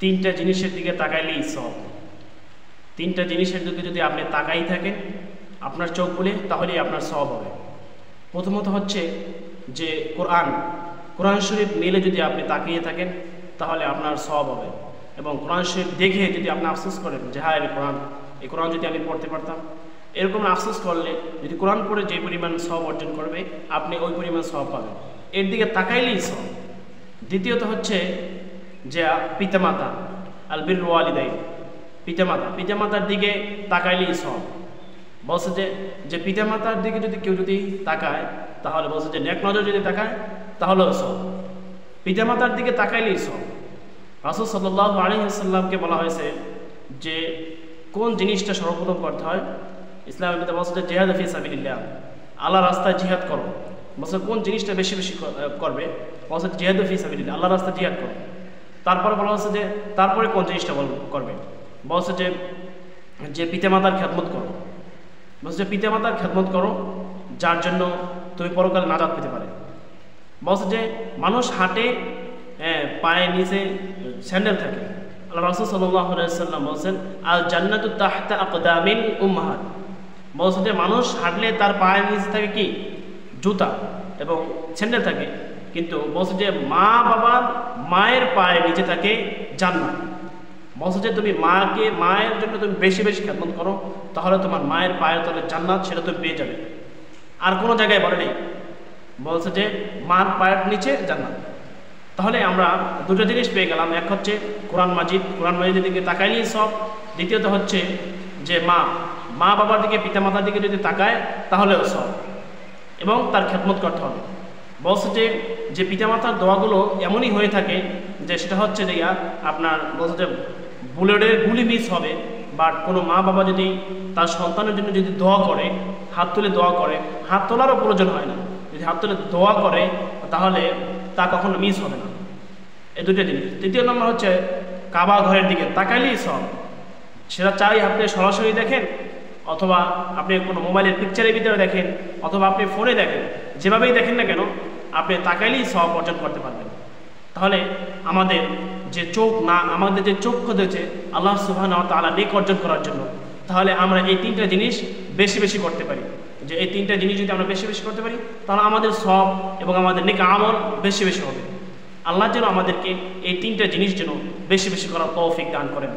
তিনটা জিনিসের দিকে তাকাইলেই সব। তিনটা জিনিসের দিকে যদি আপনি তাকাই থাকেন আপনার চোখ খুলে, তাহলেই আপনার সব হবে। প্রথমত হচ্ছে যে কোরআন শরীফ মিলে যদি আপনি তাকিয়ে থাকেন তাহলে আপনার সব হবে। এবং কোরআন শরীফ দেখে যদি আপনি আফসোস করেন যে হ্যাঁ এই কোরআন যদি আমি পড়তে পারতাম, এরকম আফসোস করলে যদি কোরআন পড়ে যে পরিমাণ সব অর্জন করবে আপনি ওই পরিমাণ সব পাবেন। এর দিকে তাকাইলেই সব। দ্বিতীয়ত হচ্ছে যে পিতামাতা, আল বিররু ওয়ালিদাইন, পিতামাতার দিকে তাকাইলেই সব। বলছে যে পিতামাতার দিকে যদি কেউ যদি তাকায় তাহলে বলছে যে নেক নজর যদি তাকায় তাহলেও সব। পিতামাতার দিকে তাকাইলেই সব। রাসূল সাল্লাল্লাহু আলাইহি ওয়াসাল্লামকে বলা হয়েছে যে কোন জিনিসটা সর্বপ্রথম করতে হয়। ইসলামের ভিতরে বলছে যে জিহাদ ফি সাবিলিল্লাহ, আল্লাহর রাস্তায় জিহাদ করো। বলছে কোন জিনিসটা বেশি বেশি করবে, বলছে জিহাদ ফি সাবিলিল্লাহ, আল্লাহর রাস্তায় জিহাদ করো। তারপরে বলা হচ্ছে যে তারপরে কোন জিনিসটা করবে, বলছে যে পিতামাতার খেদমত করো। বলছে যে পিতামাতার খেদমত করো যার জন্য তুমি পরকালে নাজাত পেতে পারে। বলছে যে মানুষ হাঁটে, পায়ের নিচে স্যান্ডেল থাকে। আল্লাহ রাসূল সাল্লাল্লাহু আলাইহি ওয়াসাল্লাম বলছেন আল জান্নাতু তাহতা আকদামিল উম্মাহাত। বলছে যে মানুষ হাঁটলে তার পায়ের নিচে থাকে কি, জুতা এবং স্যান্ডেল থাকে, কিন্তু বলছে যে মায়ের পায়ের নিচে থাকে জান্নাত। বলছে যে তুমি মায়ের জন্য তুমি বেশি বেশি খেদমত করো তাহলে তোমার মায়ের পায়ের তলে জান্নাত, সেটা তুমি পেয়ে যাবে। আর কোনো জায়গায় বলে নেই, বলছে যে মার পায়ের নিচে জান্নাত। তাহলে আমরা দুটো জিনিস পেয়ে গেলাম, এক হচ্ছে কোরআন মাজিদের দিকে তাকাইলেই সব। দ্বিতীয়ত হচ্ছে যে মা বাবার দিকে, পিতামাতার দিকে যদি তাকায় তাহলেও সব, এবং তার খেদমত করতে হবে। বলছে যে পিতামাতার দোয়াগুলো এমনই হয়ে থাকে যে সেটা হচ্ছে যে আপনার বলছে যে বুলেটের গুলি মিস হবে। বাট কোনো মা বাবা যদি তার সন্তানের জন্য যদি দোয়া করে, হাত তুলে দোয়া করে, হাত তোলারও প্রয়োজন হয় না, যদি হাত তুলে দোয়া করে তাহলে তা কখনো মিস হবে না। এই দুটো জিনিস। তৃতীয় নম্বর হচ্ছে কাবা ঘরের দিকে তাকাইলেই সব। সেটা চাই আপনি সরাসরি দেখেন, অথবা আপনি কোনো মোবাইলের পিকচারের ভিতরে দেখেন, অথবা আপনি ফোনে দেখেন, যেভাবেই দেখেন না কেন আপনি তাকাইলেই সব অর্জন করতে পারবেন। তাহলে আমাদের যে চক্ষু দিয়েছে আল্লাহ সুবহানাহু ওয়া তাআলা নেক অর্জন করার জন্য, তাহলে আমরা এই তিনটা জিনিস বেশি বেশি করতে পারি। যে এই তিনটা জিনিস যদি আমরা বেশি বেশি করতে পারি তাহলে আমাদের সব এবং আমাদের নেক আমল বেশি বেশি হবে। আল্লাহ যেন আমাদেরকে এই তিনটা জিনিস যেন বেশি বেশি করার তৌফিক দান করেন।